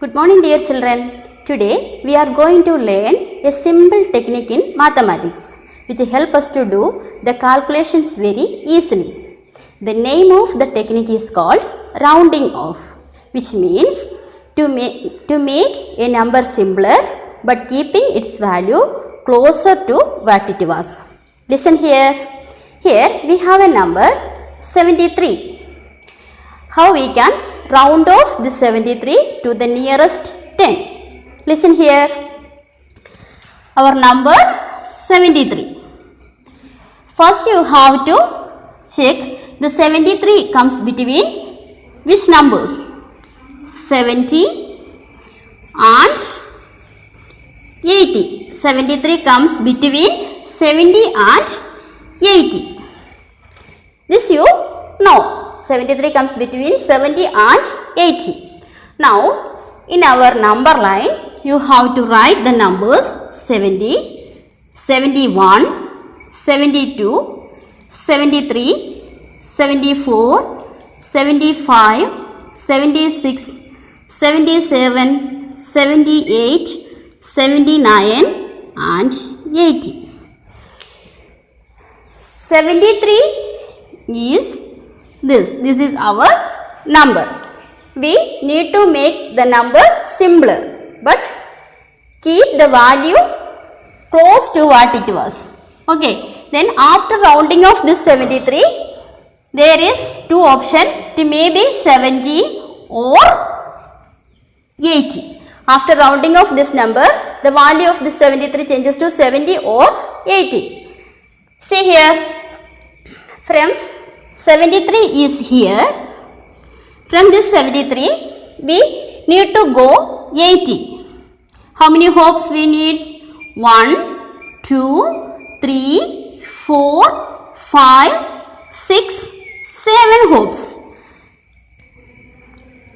Good morning, dear children. Today we are going to learn a simple technique in mathematics which help us to do the calculations very easily. The name of the technique is called rounding off, which means to make a number simpler but keeping its value closer to what it was. Listen here. Here we have a number 73. How we can round off this 73 to the nearest 10. Listen here. Our number 73. First you have to check the 73 comes between which numbers? 70 and 80. 73 comes between 70 and 80. This you know. 73 comes between 70 and 80. Now, in our number line, you have to write the numbers 70, 71, 72, 73, 74, 75, 76, 77, 78, 79 and 80. 73 is this is our number. We need to make the number simpler but keep the value close to what it was. Okay, then after rounding off this 73, there is two options to maybe 70 or 80. After rounding off this number, the value of this 73 changes to 70 or 80. See here, from 73 is here. From this 73, we need to go 80. How many hopes we need? 1, 2, 3, 4, 5, 6, 7 hopes.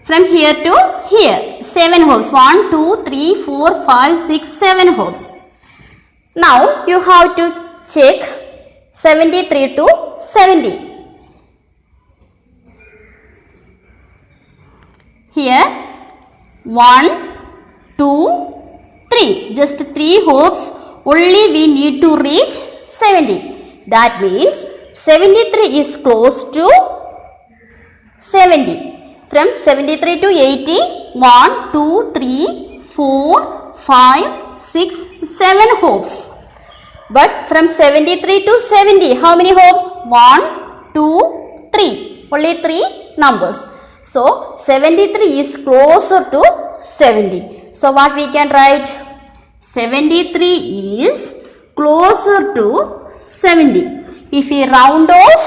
From here to here, 7 hopes. 1, 2, 3, 4, 5, 6, 7 hopes. Now, you have to check 73 to 70. Here 1, 2, 3. Just 3 hopes only we need to reach 70. That means 73 is close to 70. From 73 to 80, 1, 2, 3, 4, 5, 6, 7 hopes. But from 73 to 70, how many hopes? 1, 2, 3. Only 3 numbers. So, 73 is closer to 70. So, what we can write? 73 is closer to 70. If we round off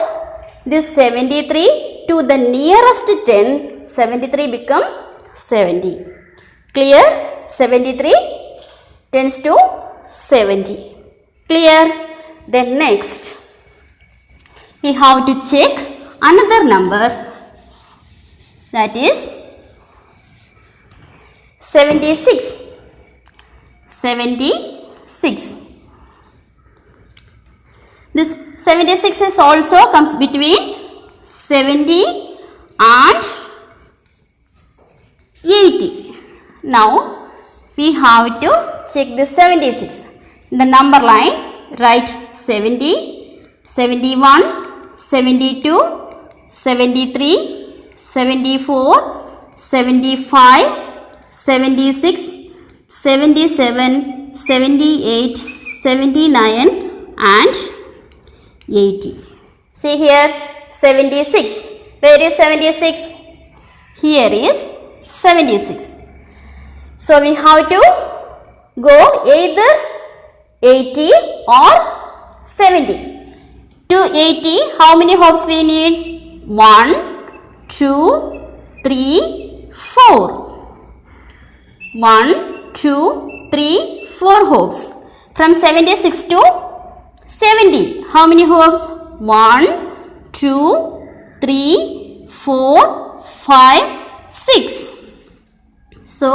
this 73 to the nearest 10, 73 become 70. Clear? 73 tends to 70. Clear? Then next, we have to check another number. That is 76. 76. This 76 is also comes between 70 and 80. Now we have to check the 76. In the number line, write 70, 71, 72, 73, 74, 75, 76, 77, 78, 79 and 80. See here 76. Where is 76? Here is 76. So we have to go either 80 or 70. To 80, how many hopes we need? 1, 2, 3, 4. 1, 2, 3, 4 hopes. From 76 to 70, how many hopes? 1, 2, 3, 4, 5, 6. So,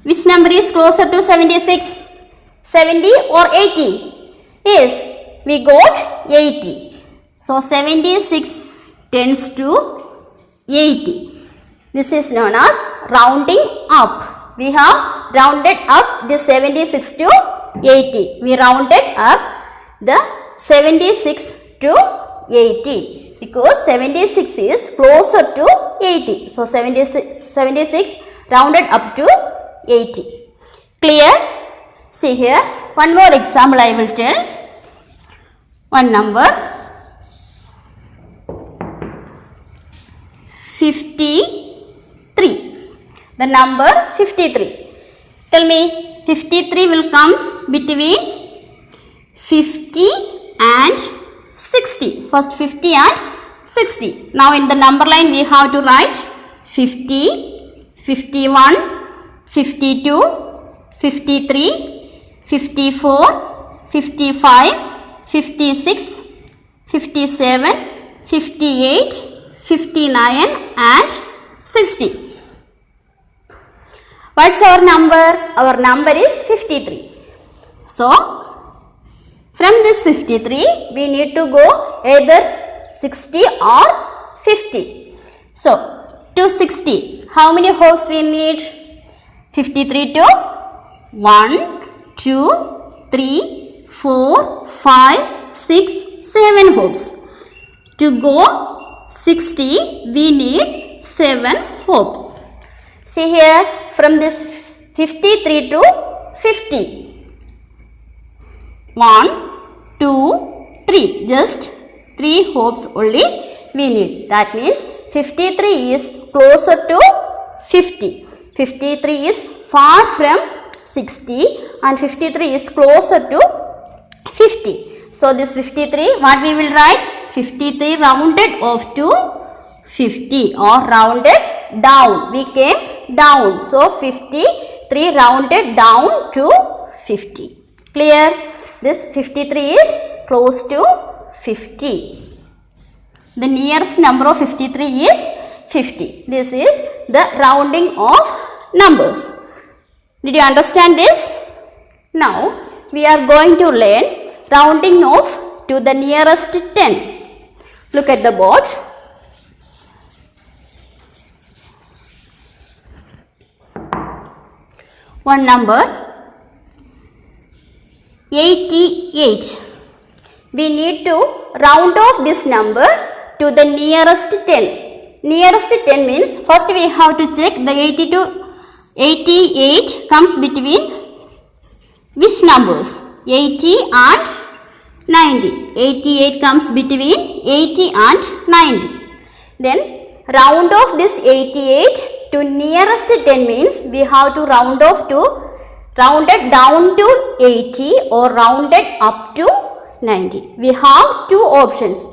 which number is closer to 76? 70 or 80? Yes, we got 80. So, 76 tends to 80. This is known as rounding up. We have rounded up the 76 to 80. We rounded up the 76 to 80 because 76 is closer to 80. So 76 rounded up to 80. Clear? See here, one more example I will tell. One number 53. The number 53. Tell me, 53 will comes between 50 and 60. First 50 and 60. Now in the number line we have to write 50, 51, 52, 53, 54, 55, 56, 57, 58, 59 and 60. What's our number? Our number is 53. So, from this 53, we need to go either 60 or 50. So, to 60, how many hops we need? 53 to 1, 2, 3, 4, 5, 6, 7 hops. To go 60, we need 7 hops. See here, from this 53 to 50. 1, 2, 3. Just 3 hops only we need. That means 53 is closer to 50. 53 is far from 60 and 53 is closer to 50. So this 53, what we will write? 53 rounded off to 50 or rounded down. We came down. So 53 rounded down to 50. Clear? This 53 is close to 50. The nearest number of 53 is 50. This is the rounding of numbers. Did you understand this? Now we are going to learn rounding off to the nearest 10. Look at the board. One number 88. We need to round off this number to the nearest 10. Nearest 10 means first we have to check the 80 to 88 comes between which numbers? 80 and 90. 88 comes between 80 and 90. Then round off this 88 to nearest 10 means we have to round off to rounded down to 80 or rounded up to 90. We have two options.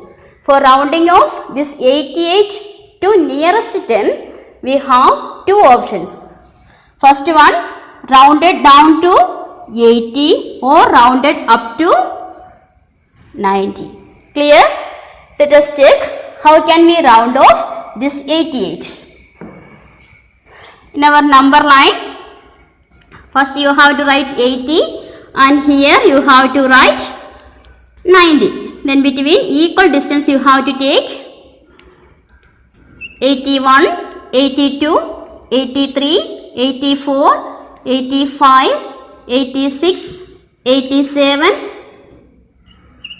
For rounding off this 88 to nearest 10, we have two options. First one, rounded down to 80 or rounded up to 90. Clear? Let us check how can we round off this 88. In our number line, first you have to write 80 and here you have to write 90. Then between equal distance you have to take 81, 82, 83, 84, 85, 86, 87,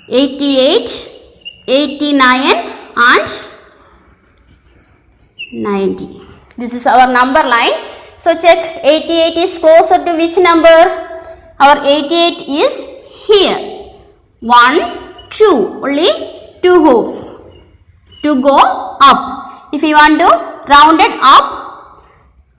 88, 89 and 90. This is our number line. So check 88 is closer to which number? Our 88 is here. 1, 2. Only 2 hops to go up. If you want to round it up,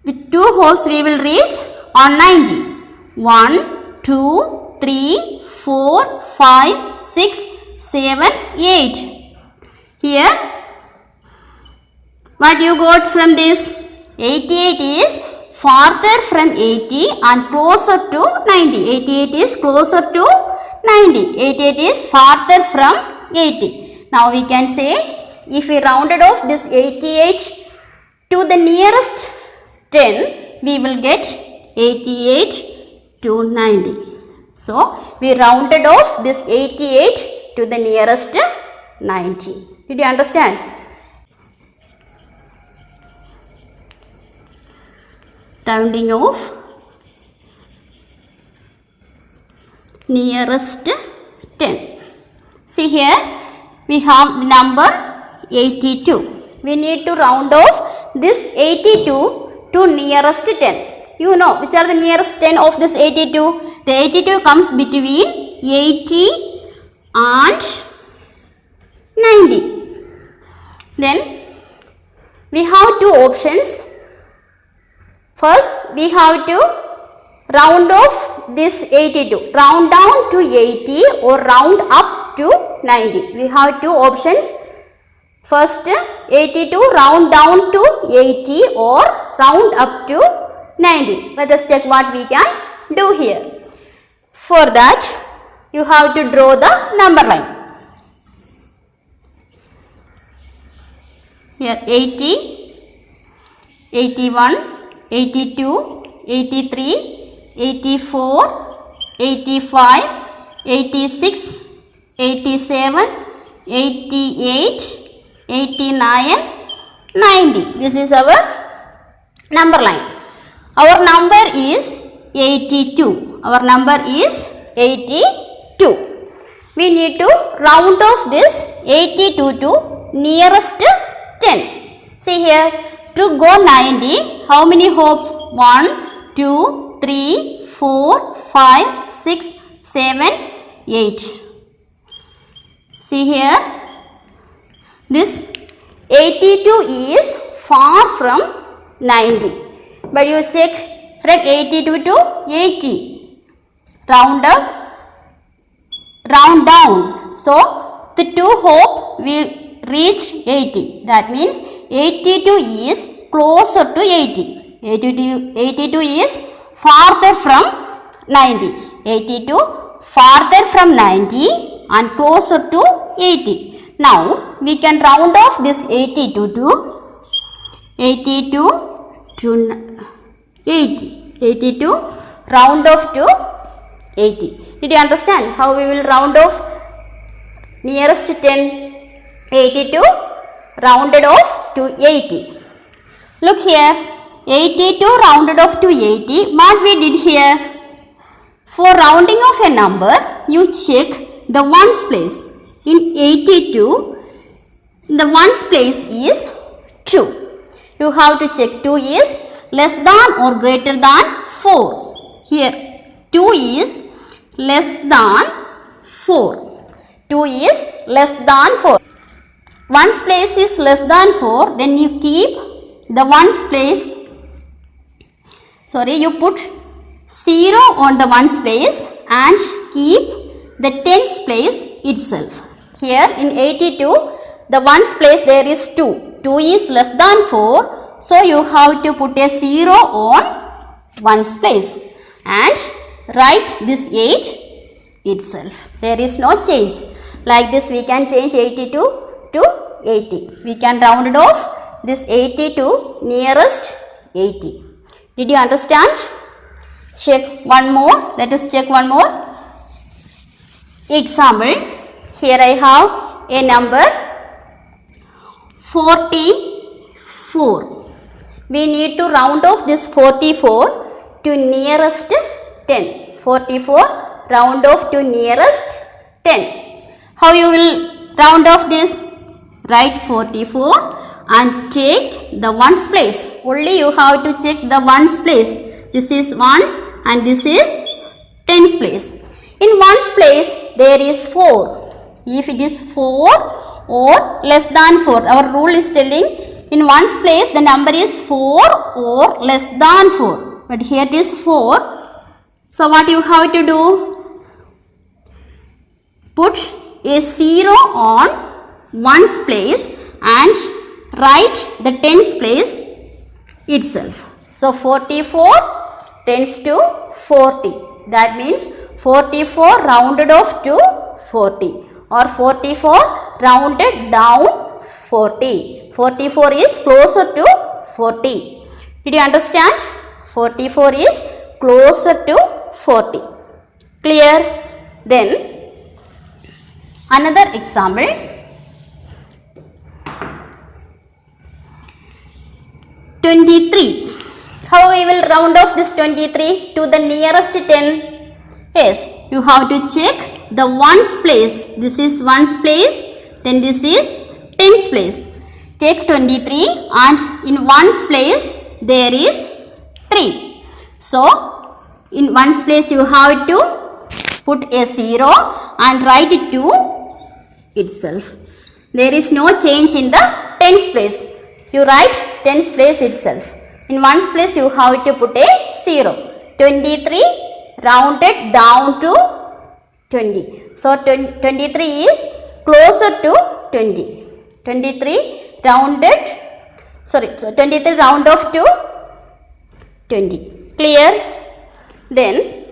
with 2 hops we will reach on 90. 1, 2, 3, 4, 5, 6, 7, 8. Here, what you got from this? 88 is farther from 80 and closer to 90. 88 is closer to 90. 88 is farther from 80. Now we can say if we rounded off this 88 to the nearest 10, we will get 88 to 90. So we rounded off this 88 to the nearest 90. Did you understand? rounding off nearest 10. See here we have the number 82. We need to round off this 82 to nearest 10. You know which are the nearest 10 of this 82? The 82 comes between 80 and 90. Then we have two options. First we have to round off this 82, round down to 80 or round up to 90. We have two options. First 82 round down to 80 or round up to 90. Let us check what we can do here. For that you have to draw the number line. Here 80, 81, 82, 83, 84, 85, 86, 87, 88, 89, 90. This is our number line. Our number is 82. Our number is 82. We need to round off this 82 to nearest 10. See here, to go 90, how many hops? 1, 2, 3, 4, 5, 6, 7, 8. See here, this 82 is far from 90. But you check from 82 to 80. Round up, round down. So, the two hop we reached 80. That means 82 is closer to 80. 82 is farther from 90. 82 farther from 90 and closer to 80. Now we can round off this 82 to 80. 82 round off to 80. Did you understand how we will round off nearest 10? 82 rounded off to 80. Look here, 82 rounded off to 80. What we did here? For rounding off a number, you check the ones place. In 82, the ones place is 2. You have to check 2 is less than or greater than 4. Here 2 is less than 4. 2 is less than 4. Ones place is less than 4, then you keep the ones place, you put 0 on the ones place and keep the tens place itself. Here in 82, the ones place there is 2. 2 is less than 4, so you have to put a 0 on ones place and write this 8 itself. There is no change. Like this we can change 82 to 80. We can round it off this 80 to nearest 80. Did you understand? Check one more. Let us check one more example. Here I have a number 44. We need to round off this 44 to nearest 10. 44 round off to nearest 10. How you will round off this? Write 44 and take the ones place. Only you have to check the ones place. This is ones and this is tens place. In ones place there is 4. If it is 4 or less than 4, our rule is telling in ones place the number is 4 or less than 4. But here it is 4. So what you have to do? Put a 0 on ones place and write the tens place itself. So 44 tends to 40. That means 44 rounded off to 40 or 44 rounded down 40. 44 is closer to 40. Did you understand? 44 is closer to 40. Clear? Then another example. 23. How we will round off this 23 to the nearest 10? Yes, you have to check the ones place. This is ones place, then this is tens place. Take 23 and in ones place there is 3. So, in ones place you have to put a 0 and write it to itself. There is no change in the tens place. You write tens place itself. In ones place you have to put a 0. 23 rounded down to 20. So 23 is closer to 20. 23 rounded, 23 round off to 20. Clear? Then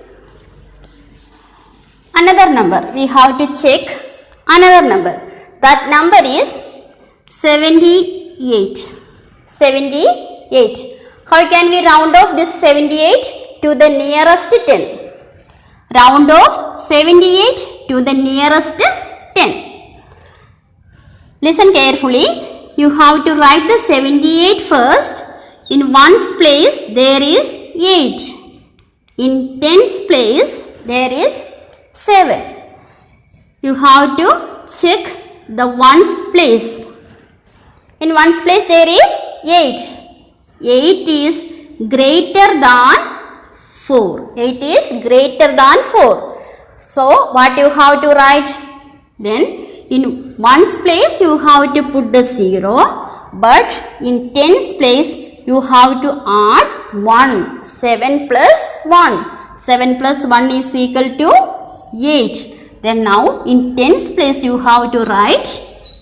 another number. We have to check another number. That number is 78. 78. How can we round off this 78 to the nearest 10? Round off 78 to the nearest 10. Listen carefully. You have to write the 78 first. In ones place there is 8. In tens place there is 7. You have to check the ones place. In ones place there is 8. 8 is greater than 4. 8 is greater than 4. So, what you have to write? Then, in ones place you have to put the 0. But in tens place you have to add 1. 7 plus 1. 7 plus 1 is equal to 8. Then now, in tens place you have to write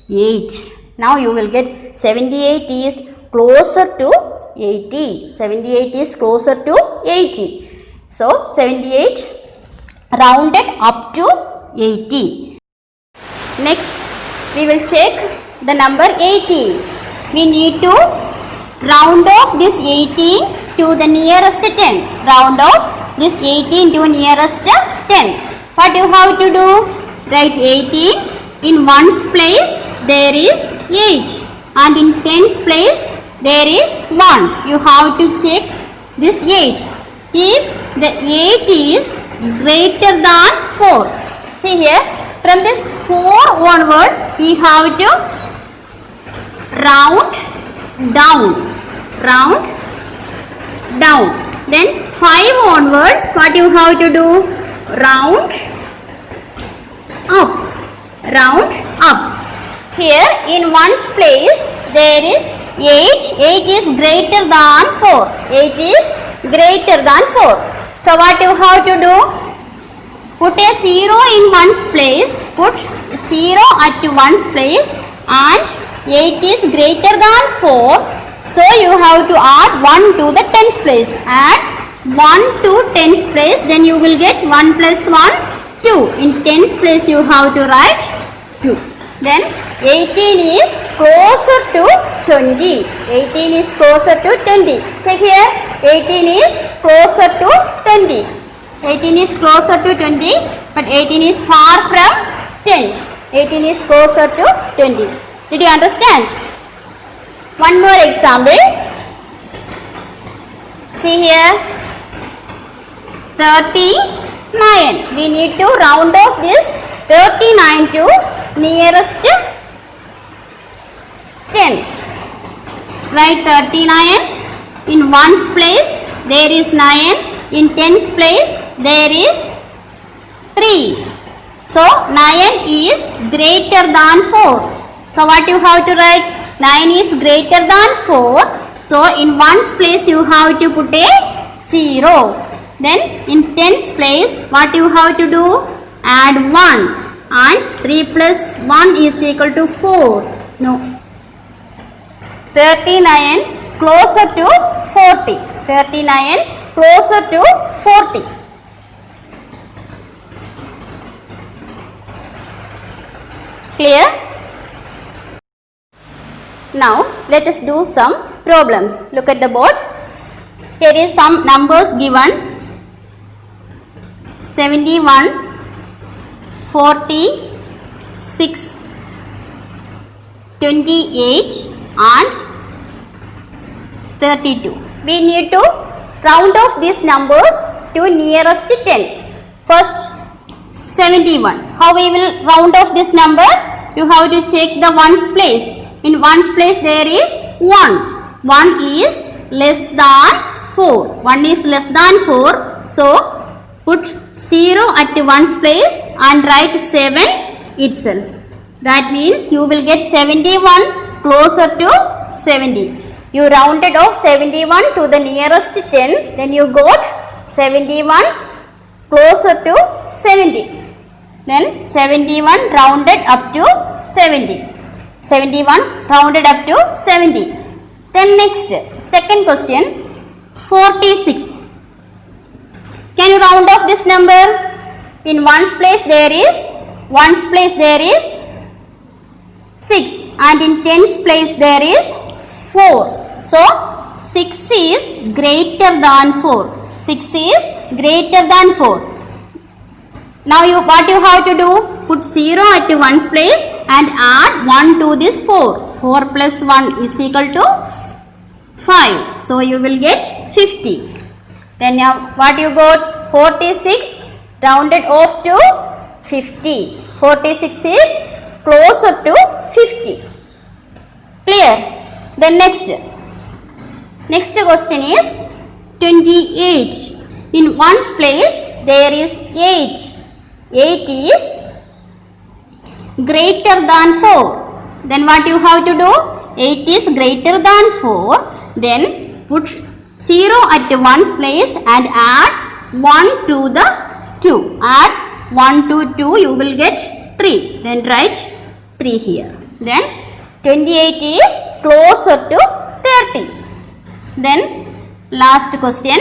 8. Now, you will get 78 is closer to 80. 78 is closer to 80. So, 78 rounded up to 80. Next, we will check the number 80. We need to round off this 18 to the nearest 10. Round off this 18 to nearest 10. What you have to do? Write 18. In ones place there is 8. And in tens place there is 1. You have to check this 8. If the 8 is greater than 4. See here, from this 4 onwards, we have to round down. Round down. Then 5 onwards, what you have to do? Round up. Round up. Here in ones place, there is 8. 8 is greater than 4. 8 is greater than 4. So what you have to do? Put a 0 in ones place. Put 0 at ones place. And 8 is greater than 4. So you have to add 1 to the tens place. Add 1 to tens place. Then you will get 1 plus 1, 2. In tens place you have to write 2. Then 18 is closer to 20. 18 is closer to 20. Check here. 18 is closer to 20. 18 is closer to 20. But 18 is far from 10. 18 is closer to 20. Did you understand? One more example. See here. 39. We need to round off this 39 to nearest 10. Write 39. In ones place there is 9. In tens place there is 3. So 9 is greater than 4. So what you have to write? 9 is greater than 4. So in ones place you have to put a 0. Then in tens place what you have to do? Add 1. And 3 plus 1 is equal to 4. No. 39 closer to 40. 39 closer to 40. Clear? Now let us do some problems. Look at the board. Here is some numbers given. 71, 46, 28 and 32. we need to round off these numbers to nearest 10. First 71. How we will round off this number? You have to check the ones place. In ones place there is 1. 1 is less than 4. 1 is less than 4. So put 0 at ones place and write 7 itself. That means you will get 71 closer to 70. You rounded off 71 to the nearest 10. Then you got 71 closer to 70. Then 71 rounded up to 70. 71 rounded up to 70. Then next, second question, 46. Can you round off this number? In ones place there is 6 and in tens place there is 4. So 6 is greater than 4. 6 is greater than 4. Now what you have to do? Put 0 at ones place and add 1 to this 4. 4 plus 1 is equal to 5. So you will get 50. Then now what you got? 46 rounded off to 50. 46 is closer to 50. Clear? Then next question is 28. In ones place there is 8. 8 is greater than 4. Then what you have to do? 8 is greater than 4. Then put 0 at ones place and add 1 to the 2. Add 1 to 2, you will get 3. Then write 3 here. Then 28 is closer to 30. Then last question,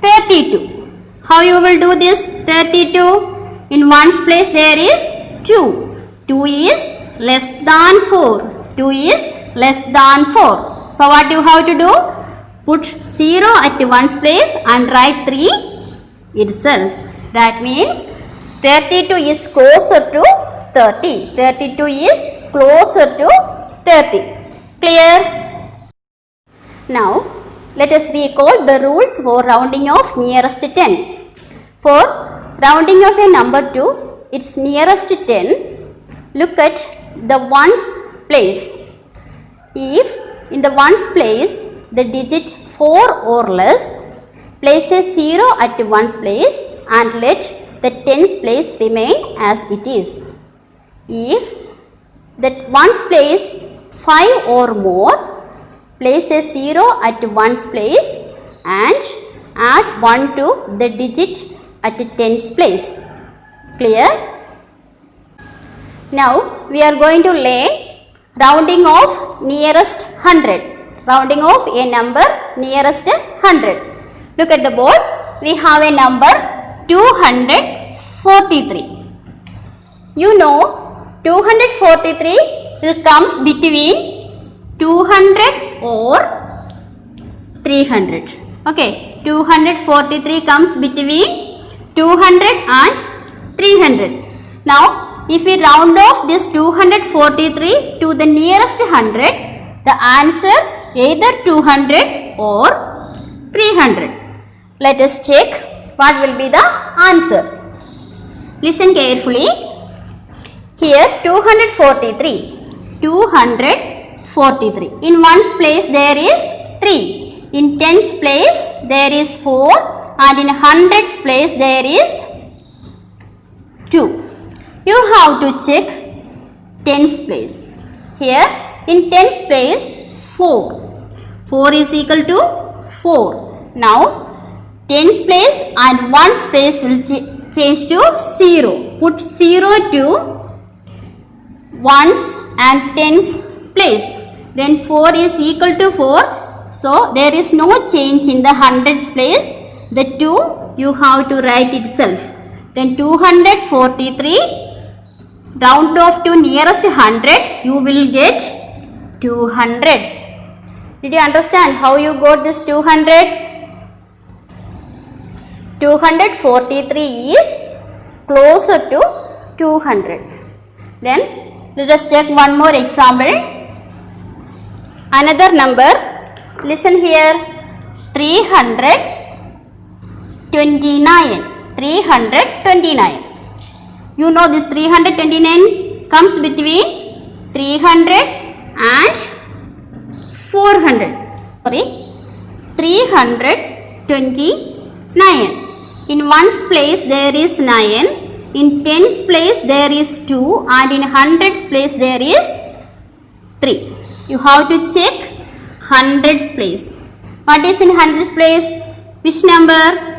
32. How you will do this 32? In ones place there is 2. 2 is less than 4. 2 is less than 4. So what you have to do? Put 0 at ones place and write 3 itself. That means 32 is closer to 30. 32 is closer to 30. Clear? Now let us recall the rules for rounding off nearest 10. For rounding off a number to its nearest 10, look at the ones place. If in the ones place the digit 4 or less, place a 0 at ones place and let the tens place remain as it is. If that ones place 5 or more, place a 0 at ones place and add 1 to the digit at tens place. Clear? Now we are going to learn rounding off nearest 100. Rounding off a number nearest 100. Look at the board. We have a number 243. You know 243 will comes between 200 or 300. Okay, 243 comes between 200 and 300. Now if we round off this 243 to the nearest 100, the answer either 200 or 300. Let us check what will be the answer. Listen carefully. Here 243. 243. In ones place there is 3. In tens place there is 4 and in hundreds place there is 2. You have to check tens place. Here in tens place 4. 4 is equal to 4. Now tens place and ones place will change to 0. Put 0 to ones and tens place. Then 4 is equal to 4. So there is no change in the hundreds place. The 2 you have to write itself. Then 243 round off to nearest 100, you will get 200. Did you understand how you got this 200? 243 is closer to 200. Then let us take one more example. Another number. Listen here. 329. 329. You know this 329 comes between 300 and 400. Sorry, 329. In ones place there is 9. In tens place there is 2. And in hundreds place there is 3. You have to check hundreds place. What is in hundreds place? Which number?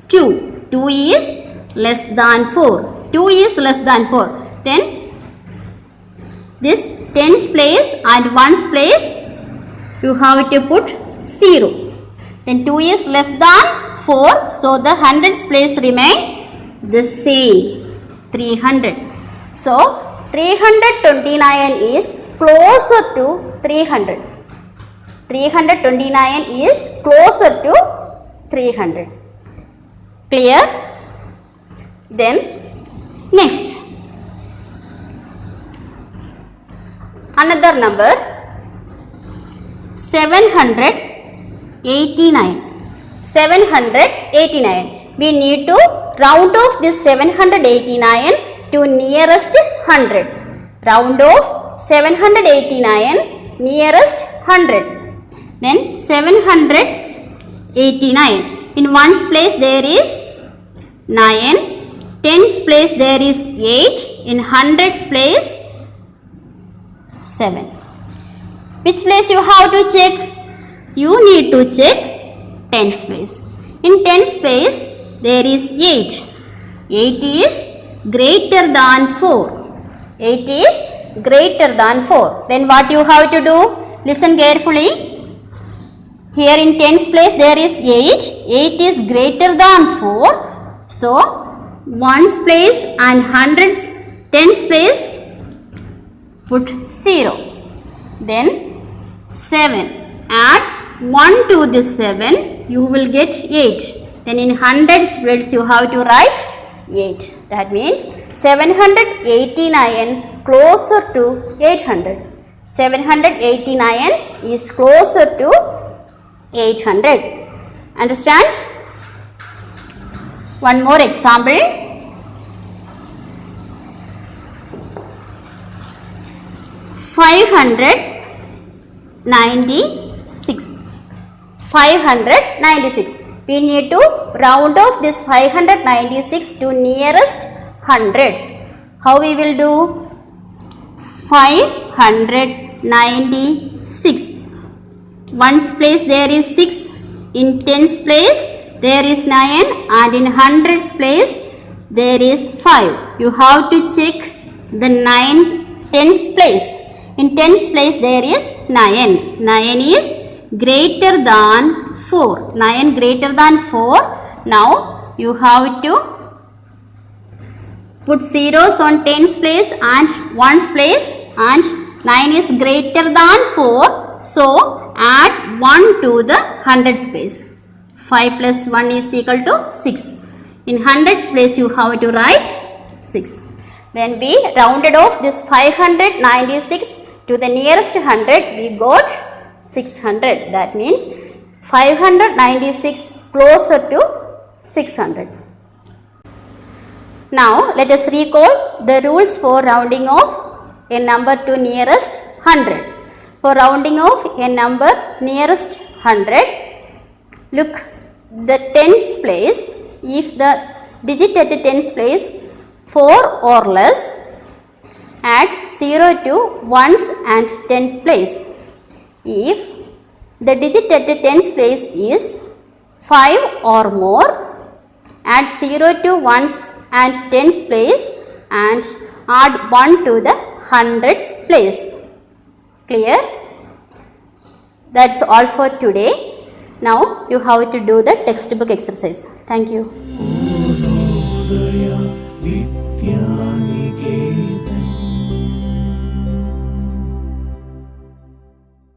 2. 2 is less than 4. 2 is less than 4. Then this tens place and ones place you have to put 0. Then 2 is less than 4. So the hundreds place remain the same. 300. So 329 is closer to 300. 329 is closer to 300. Clear? Then next, another number 789. 789. We need to round off this 789 to nearest 100. Round off 789 nearest 100. Then 789. In ones place there is 9. Tens place there is 8. In hundreds place 7. Which place you have to check? You need to check tens place. In tens place there is 8. 8 is greater than 4. 8 is greater than 4. Then what you have to do? Listen carefully. Here in tens place there is 8. 8 is greater than 4. So ones place and hundreds tens place put 0. Then 7. Add 1 to this 7. You will get 8. Then in hundreds place you have to write 8. That means 789 closer to 800. 789 is closer to 800. Understand? One more example. 596. 596. We need to round off this 596 to nearest 100. How we will do? 596. Ones place there is 6. In tens place there is 9. And in hundreds place there is 5. You have to check the tens place. In tens place there is 9. 9 is greater than 4. 9 greater than 4. Now you have to put zeros on tens place and ones place, and 9 is greater than 4. So add 1 to the hundreds place. 5 plus 1 is equal to 6. In hundreds place you have to write 6. Then we rounded off this 596 to the nearest 100. We got 600. That means 596 closer to 600. Now let us recall the rules for rounding off a number to nearest 100. For rounding off a number nearest 100, look the tens place. If the digit at the tens place 4 or less, add 0 to ones and tens place. If the digit at the tens place is 5 or more, add 0 to ones and tens place and add 1 to the hundreds place. Clear? That's all for today. Now you have to do the textbook exercise. Thank you.